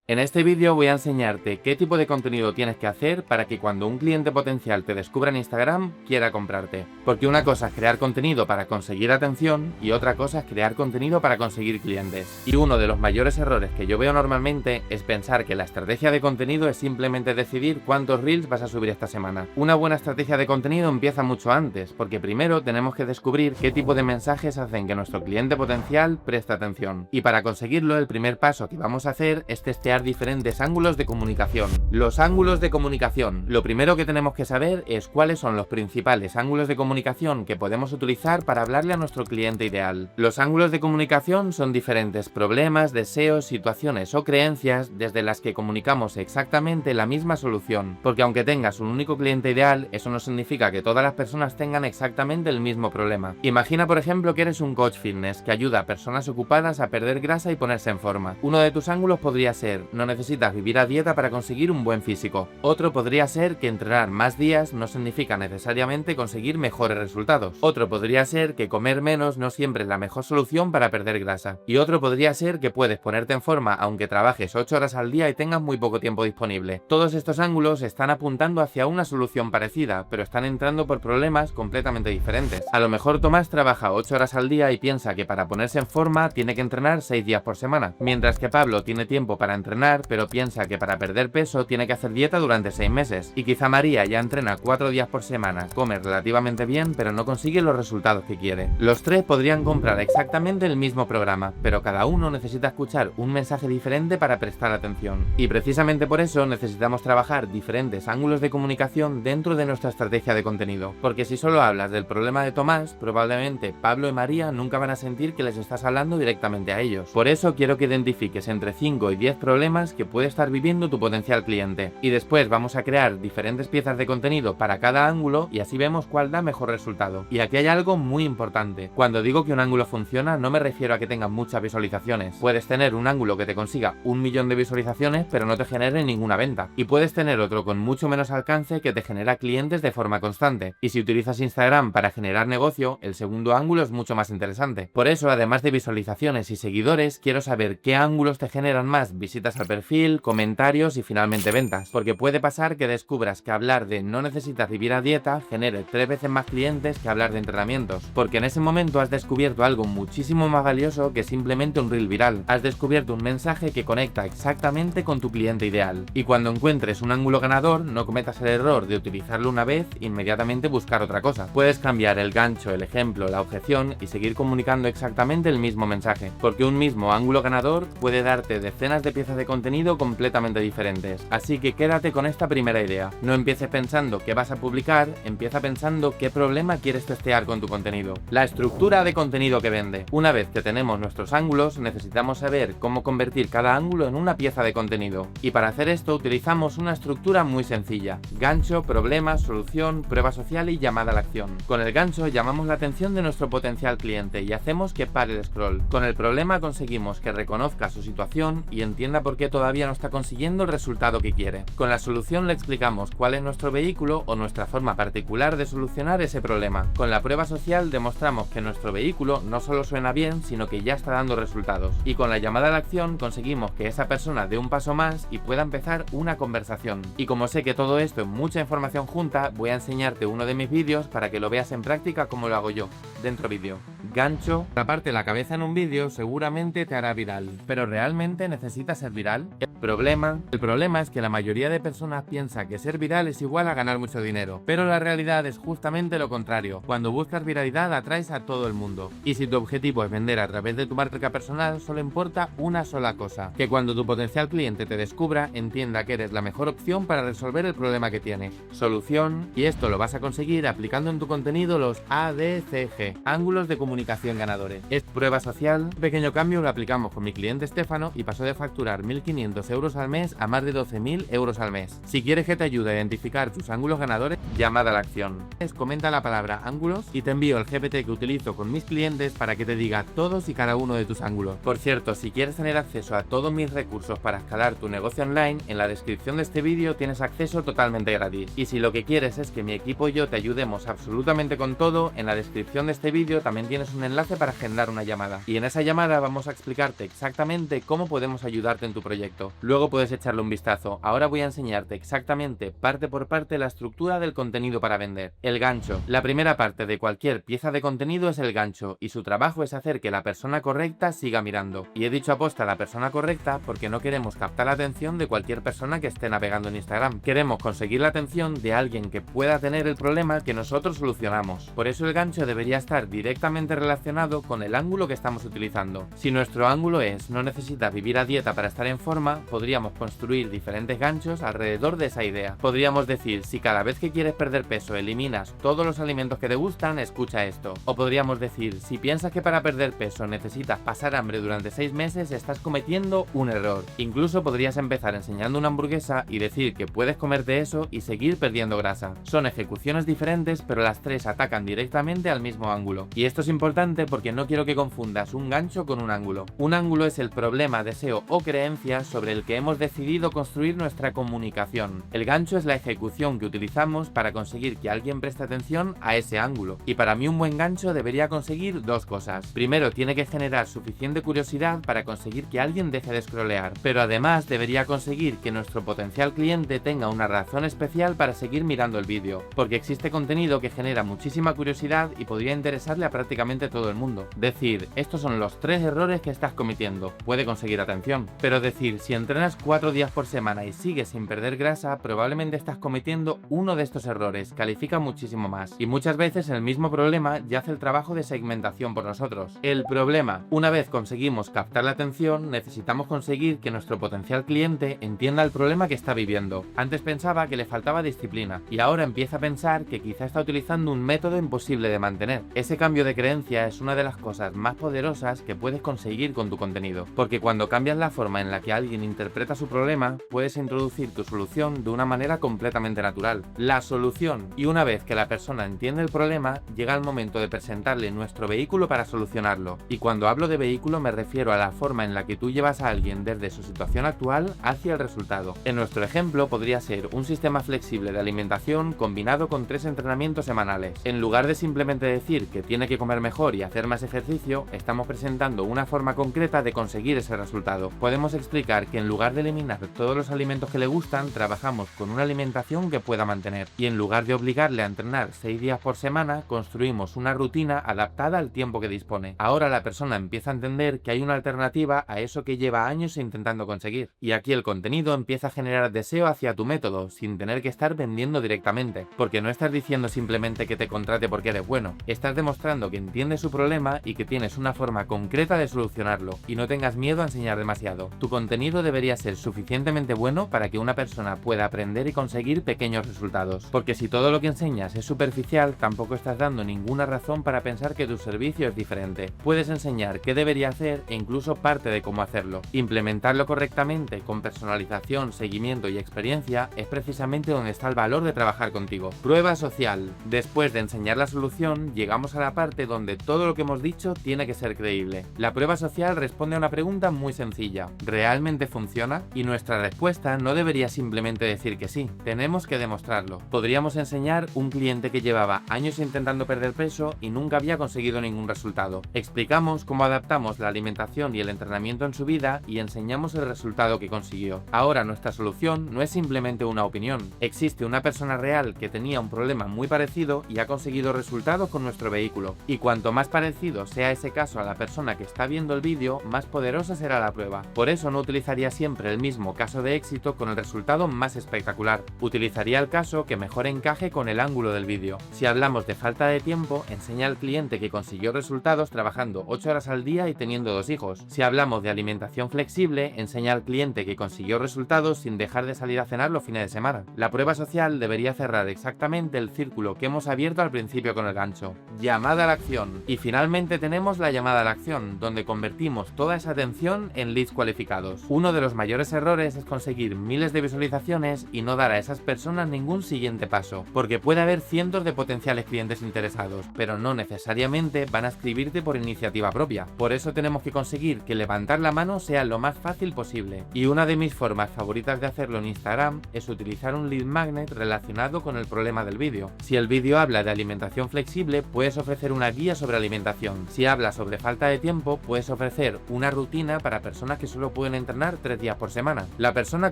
En este vídeo voy a enseñarte qué tipo de contenido tienes que hacer para que cuando un cliente potencial te descubra en Instagram, quiera comprarte. Porque una cosa es crear contenido para conseguir atención y otra cosa es crear contenido para conseguir clientes. Y uno de los mayores errores que yo veo normalmente es pensar que la estrategia de contenido es simplemente decidir cuántos reels vas a subir esta semana. Una buena estrategia de contenido empieza mucho antes, porque primero tenemos que descubrir qué tipo de mensajes hacen que nuestro cliente potencial preste atención. Y para conseguirlo, el primer paso que vamos a hacer es testear diferentes ángulos de comunicación. Los ángulos de comunicación. Lo primero que tenemos que saber es cuáles son los principales ángulos de comunicación que podemos utilizar para hablarle a nuestro cliente ideal. Los ángulos de comunicación son diferentes problemas, deseos, situaciones o creencias desde las que comunicamos exactamente la misma solución. Porque aunque tengas un único cliente ideal, eso no significa que todas las personas tengan exactamente el mismo problema. Imagina, por ejemplo, que eres un coach fitness que ayuda a personas ocupadas a perder grasa y ponerse en forma. Uno de tus ángulos podría ser: no necesitas vivir a dieta para conseguir un buen físico. Otro podría ser que entrenar más días no significa necesariamente conseguir mejores resultados. Otro podría ser que comer menos no siempre es la mejor solución para perder grasa. Y otro podría ser que puedes ponerte en forma aunque trabajes 8 horas al día y tengas muy poco tiempo disponible. Todos estos ángulos están apuntando hacia una solución parecida, pero están entrando por problemas completamente diferentes. A lo mejor Tomás trabaja 8 horas al día y piensa que para ponerse en forma tiene que entrenar 6 días por semana, mientras que Pablo tiene tiempo para entrenar, pero piensa que para perder peso tiene que hacer dieta durante 6 meses. Y quizá María ya entrena 4 días por semana, come relativamente bien, pero no consigue los resultados que quiere. Los tres podrían comprar exactamente el mismo programa, pero cada uno necesita escuchar un mensaje diferente para prestar atención. Y precisamente por eso necesitamos trabajar diferentes ángulos de comunicación dentro de nuestra estrategia de contenido. Porque si solo hablas del problema de Tomás, probablemente Pablo y María nunca van a sentir que les estás hablando directamente a ellos. Por eso quiero que identifiques entre 5 y 10 problemas que puede estar viviendo tu potencial cliente. Y después vamos a crear diferentes piezas de contenido para cada ángulo y así vemos cuál da mejor resultado. Y aquí hay algo muy importante. Cuando digo que un ángulo funciona, no me refiero a que tenga muchas visualizaciones. Puedes tener un ángulo que te consiga 1 millón de visualizaciones pero no te genere ninguna venta. Y puedes tener otro con mucho menos alcance que te genera clientes de forma constante. Y si utilizas Instagram para generar negocio, el segundo ángulo es mucho más interesante. Por eso, además de visualizaciones y seguidores, quiero saber qué ángulos te generan más visitas al perfil, comentarios y finalmente ventas. Porque puede pasar que descubras que hablar de no necesitas vivir a dieta genere 3 veces más clientes que hablar de entrenamientos. Porque en ese momento has descubierto algo muchísimo más valioso que simplemente un reel viral. Has descubierto un mensaje que conecta exactamente con tu cliente ideal. Y cuando encuentres un ángulo ganador, no cometas el error de utilizarlo una vez e inmediatamente buscar otra cosa. Puedes cambiar el gancho, el ejemplo, la objeción y seguir comunicando exactamente el mismo mensaje. Porque un mismo ángulo ganador puede darte decenas de piezas de contenido completamente diferentes. Así que quédate con esta primera idea. No empieces pensando qué vas a publicar, empieza pensando qué problema quieres testear con tu contenido. La estructura de contenido que vende. Una vez que tenemos nuestros ángulos, necesitamos saber cómo convertir cada ángulo en una pieza de contenido. Y para hacer esto utilizamos una estructura muy sencilla: gancho, problema, solución, prueba social y llamada a la acción. Con el gancho llamamos la atención de nuestro potencial cliente y hacemos que pare el scroll. Con el problema conseguimos que reconozca su situación y entienda por qué todavía no está consiguiendo el resultado que quiere. Con la solución le explicamos cuál es nuestro vehículo o nuestra forma particular de solucionar ese problema. Con la prueba social demostramos que nuestro vehículo no solo suena bien, sino que ya está dando resultados. Y con la llamada a la acción conseguimos que esa persona dé un paso más y pueda empezar una conversación. Y como sé que todo esto es mucha información junta, voy a enseñarte uno de mis vídeos para que lo veas en práctica como lo hago yo. Dentro vídeo. Gancho. Taparte la cabeza en un vídeo seguramente te hará viral, pero ¿realmente necesitas ser viral? El problema es que la mayoría de personas piensa que ser viral es igual a ganar mucho dinero, pero la realidad es justamente lo contrario. Cuando buscas viralidad atraes a todo el mundo. Y si tu objetivo es vender a través de tu marca personal, solo importa una sola cosa: que cuando tu potencial cliente te descubra, entienda que eres la mejor opción para resolver el problema que tiene. Solución. Y esto lo vas a conseguir aplicando en tu contenido los ADCG, ángulos de comunicación ganadores. Es prueba social. Un pequeño cambio lo aplicamos con mi cliente Estefano y pasó de facturar 1.500 euros al mes a más de 12.000 euros al mes. Si quieres que te ayude a identificar tus ángulos ganadores, llamada a la acción. Comenta la palabra ángulos y te envío el GPT que utilizo con mis clientes para que te diga todos y cada uno de tus ángulos. Por cierto, si quieres tener acceso a todos mis recursos para escalar tu negocio online, en la descripción de este vídeo tienes acceso totalmente gratis. Y si lo que quieres es que mi equipo y yo te ayudemos absolutamente con todo, en la descripción de este vídeo también tienes un enlace para agendar una llamada. Y en esa llamada vamos a explicarte exactamente cómo podemos ayudarte en tu tu proyecto. Luego puedes echarle un vistazo. Ahora voy a enseñarte exactamente, parte por parte, la estructura del contenido para vender. El gancho. La primera parte de cualquier pieza de contenido es el gancho, y su trabajo es hacer que la persona correcta siga mirando. Y he dicho aposta la persona correcta porque no queremos captar la atención de cualquier persona que esté navegando en Instagram. Queremos conseguir la atención de alguien que pueda tener el problema que nosotros solucionamos. Por eso el gancho debería estar directamente relacionado con el ángulo que estamos utilizando. Si nuestro ángulo es no necesitas vivir a dieta para estar en forma, podríamos construir diferentes ganchos alrededor de esa idea. Podríamos decir, si cada vez que quieres perder peso eliminas todos los alimentos que te gustan, escucha esto. O podríamos decir, si piensas que para perder peso necesitas pasar hambre durante 6 meses, estás cometiendo un error. Incluso podrías empezar enseñando una hamburguesa y decir que puedes comerte eso y seguir perdiendo grasa. Son ejecuciones diferentes, pero las tres atacan directamente al mismo ángulo. Y esto es importante porque no quiero que confundas un gancho con un ángulo. Un ángulo es el problema, deseo o creencia sobre el que hemos decidido construir nuestra comunicación. El gancho es la ejecución que utilizamos para conseguir que alguien preste atención a ese ángulo. Y para mí un buen gancho debería conseguir dos cosas. Primero, tiene que generar suficiente curiosidad para conseguir que alguien deje de scrollear, pero además debería conseguir que nuestro potencial cliente tenga una razón especial para seguir mirando el vídeo, porque existe contenido que genera muchísima curiosidad y podría interesarle a prácticamente todo el mundo. Decir, estos son los 3 errores que estás cometiendo, puede conseguir atención, pero decir, si entrenas 4 días por semana y sigues sin perder grasa, probablemente estás cometiendo uno de estos errores, califica muchísimo más. Y muchas veces el mismo problema ya hace el trabajo de segmentación por nosotros. El problema, una vez conseguimos captar la atención, necesitamos conseguir que nuestro potencial cliente entienda el problema que está viviendo. Antes pensaba que le faltaba disciplina y ahora empieza a pensar que quizá está utilizando un método imposible de mantener. Ese cambio de creencia es una de las cosas más poderosas que puedes conseguir con tu contenido, porque cuando cambias la forma en la que alguien interpreta su problema, puedes introducir tu solución de una manera completamente natural. La solución. Y una vez que la persona entiende el problema, llega el momento de presentarle nuestro vehículo para solucionarlo. Y cuando hablo de vehículo me refiero a la forma en la que tú llevas a alguien desde su situación actual hacia el resultado. En nuestro ejemplo podría ser un sistema flexible de alimentación combinado con 3 entrenamientos semanales. En lugar de simplemente decir que tiene que comer mejor y hacer más ejercicio, estamos presentando una forma concreta de conseguir ese resultado. Podemos explicar que en lugar de eliminar todos los alimentos que le gustan, trabajamos con una alimentación que pueda mantener. Y en lugar de obligarle a entrenar 6 días por semana, construimos una rutina adaptada al tiempo que dispone. Ahora la persona empieza a entender que hay una alternativa a eso que lleva años intentando conseguir. Y aquí el contenido empieza a generar deseo hacia tu método, sin tener que estar vendiendo directamente. Porque no estás diciendo simplemente que te contrate porque eres bueno. Estás demostrando que entiendes su problema y que tienes una forma concreta de solucionarlo. Y no tengas miedo a enseñar demasiado. Tu contenido debería ser suficientemente bueno para que una persona pueda aprender y conseguir pequeños resultados. Porque si todo lo que enseñas es superficial, tampoco estás dando ninguna razón para pensar que tu servicio es diferente. Puedes enseñar qué debería hacer e incluso parte de cómo hacerlo. Implementarlo correctamente con personalización, seguimiento y experiencia es precisamente donde está el valor de trabajar contigo. Prueba social. Después de enseñar la solución, llegamos a la parte donde todo lo que hemos dicho tiene que ser creíble. La prueba social responde a una pregunta muy sencilla. ¿Realmente funciona? Y nuestra respuesta no debería simplemente decir que sí, tenemos que demostrarlo. Podríamos enseñar un cliente que llevaba años intentando perder peso y nunca había conseguido ningún resultado. Explicamos cómo adaptamos la alimentación y el entrenamiento en su vida y enseñamos el resultado que consiguió. Ahora nuestra solución no es simplemente una opinión. Existe una persona real que tenía un problema muy parecido y ha conseguido resultados con nuestro vehículo. Y cuanto más parecido sea ese caso a la persona que está viendo el vídeo, más poderosa será la prueba. Por eso no utilizaría siempre el mismo caso de éxito con el resultado más espectacular. Utilizaría el caso que mejor encaje con el ángulo del vídeo. Si hablamos de falta de tiempo, enseña al cliente que consiguió resultados trabajando 8 horas al día y teniendo 2 hijos. Si hablamos de alimentación flexible, enseña al cliente que consiguió resultados sin dejar de salir a cenar los fines de semana. La prueba social debería cerrar exactamente el círculo que hemos abierto al principio con el gancho. Llamada a la acción. Y finalmente tenemos la llamada a la acción, donde convertimos toda esa atención en leads cualificados. Uno de los mayores errores es conseguir miles de visualizaciones y no dar a esas personas ningún siguiente paso, porque puede haber cientos de potenciales clientes interesados, pero no necesariamente van a escribirte por iniciativa propia. Por eso tenemos que conseguir que levantar la mano sea lo más fácil posible. Y una de mis formas favoritas de hacerlo en Instagram es utilizar un lead magnet relacionado con el problema del vídeo. Si el vídeo habla de alimentación flexible, puedes ofrecer una guía sobre alimentación. Si habla sobre falta de tiempo, puedes ofrecer una rutina para personas que solo pueden pueden entrenar 3 días por semana. La persona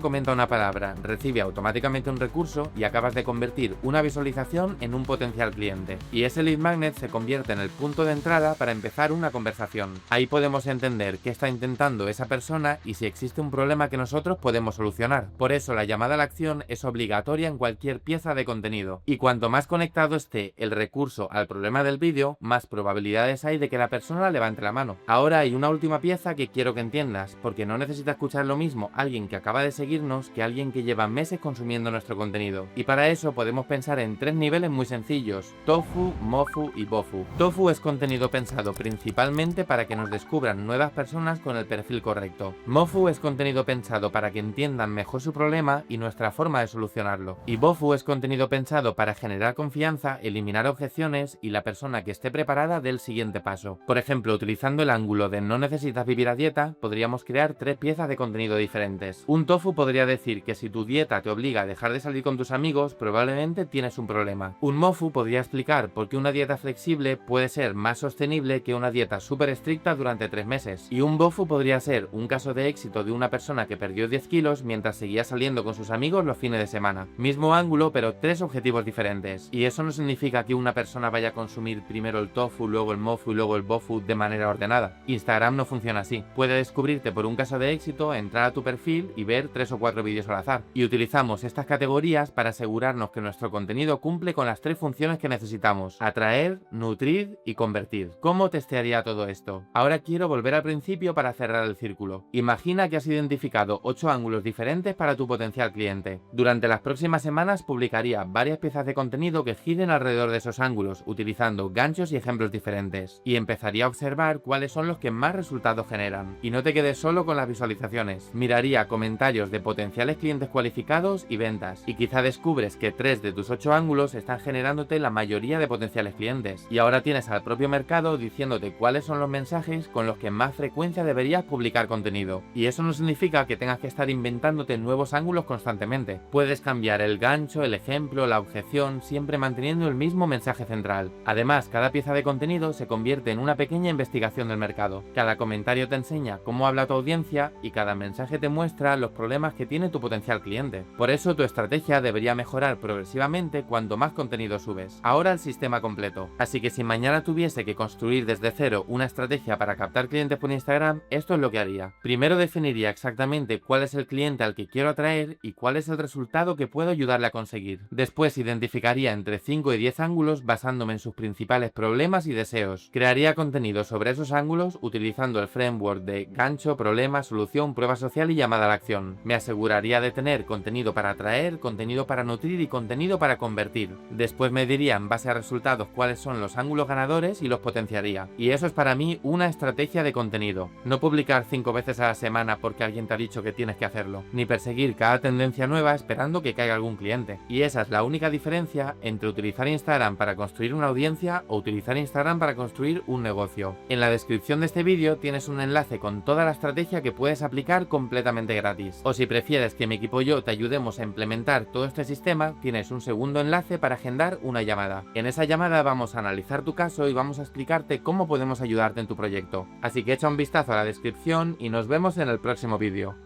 comenta una palabra, recibe automáticamente un recurso y acabas de convertir una visualización en un potencial cliente. Y ese lead magnet se convierte en el punto de entrada para empezar una conversación. Ahí podemos entender qué está intentando esa persona y si existe un problema que nosotros podemos solucionar. Por eso la llamada a la acción es obligatoria en cualquier pieza de contenido. Y cuanto más conectado esté el recurso al problema del vídeo, más probabilidades hay de que la persona levante la mano. Ahora hay una última pieza que quiero que entiendas, porque no necesita escuchar lo mismo alguien que acaba de seguirnos que alguien que lleva meses consumiendo nuestro contenido. Y para eso podemos pensar en 3 niveles muy sencillos: tofu, mofu y bofu. Tofu es contenido pensado principalmente para que nos descubran nuevas personas con el perfil correcto. Mofu es contenido pensado para que entiendan mejor su problema y nuestra forma de solucionarlo. Y bofu es contenido pensado para generar confianza, eliminar objeciones y la persona que esté preparada dé el siguiente paso. Por ejemplo, utilizando el ángulo de no necesitas vivir a dieta, podríamos crear 3 piezas de contenido diferentes. Un tofu podría decir que si tu dieta te obliga a dejar de salir con tus amigos, probablemente tienes un problema. Un mofu podría explicar por qué una dieta flexible puede ser más sostenible que una dieta súper estricta durante 3 meses. Y un bofu podría ser un caso de éxito de una persona que perdió 10 kilos mientras seguía saliendo con sus amigos los fines de semana. Mismo ángulo, pero 3 objetivos diferentes. Y eso no significa que una persona vaya a consumir primero el tofu, luego el mofu y luego el bofu de manera ordenada. Instagram no funciona así. Puede descubrirte por un caso de éxito, entrar a tu perfil y ver 3 o 4 vídeos al azar. Y utilizamos estas categorías para asegurarnos que nuestro contenido cumple con las 3 funciones que necesitamos: atraer, nutrir y convertir. ¿Cómo testearía todo esto? Ahora quiero volver al principio para cerrar el círculo. Imagina que has identificado 8 ángulos diferentes para tu potencial cliente. Durante las próximas semanas publicaría varias piezas de contenido que giren alrededor de esos ángulos, utilizando ganchos y ejemplos diferentes. Y empezaría a observar cuáles son los que más resultados generan. Y no te quedes solo con las visualizaciones. Miraría comentarios de potenciales clientes cualificados y ventas. Y quizá descubres que 3 de tus 8 ángulos están generándote la mayoría de potenciales clientes. Y ahora tienes al propio mercado diciéndote cuáles son los mensajes con los que más frecuencia deberías publicar contenido. Y eso no significa que tengas que estar inventándote nuevos ángulos constantemente. Puedes cambiar el gancho, el ejemplo, la objeción, siempre manteniendo el mismo mensaje central. Además, cada pieza de contenido se convierte en una pequeña investigación del mercado. Cada comentario te enseña cómo habla tu audiencia y cada mensaje te muestra los problemas que tiene tu potencial cliente. Por eso tu estrategia debería mejorar progresivamente cuanto más contenido subes. Ahora el sistema completo. Así que si mañana tuviese que construir desde cero una estrategia para captar clientes por Instagram, esto es lo que haría. Primero definiría exactamente cuál es el cliente al que quiero atraer y cuál es el resultado que puedo ayudarle a conseguir. Después identificaría entre 5 y 10 ángulos basándome en sus principales problemas y deseos. Crearía contenido sobre esos ángulos utilizando el framework de gancho, problema, solución, prueba social y llamada a la acción. Me aseguraría de tener contenido para atraer, contenido para nutrir y contenido para convertir. Después me diría en base a resultados cuáles son los ángulos ganadores y los potenciaría. Y eso es para mí una estrategia de contenido. No publicar 5 veces a la semana porque alguien te ha dicho que tienes que hacerlo, ni perseguir cada tendencia nueva esperando que caiga algún cliente. Y esa es la única diferencia entre utilizar Instagram para construir una audiencia o utilizar Instagram para construir un negocio. En la descripción de este vídeo tienes un enlace con toda la estrategia que puedes aplicar completamente gratis. O si prefieres que mi equipo y yo te ayudemos a implementar todo este sistema, tienes un segundo enlace para agendar una llamada. En esa llamada vamos a analizar tu caso y vamos a explicarte cómo podemos ayudarte en tu proyecto. Así que echa un vistazo a la descripción y nos vemos en el próximo vídeo.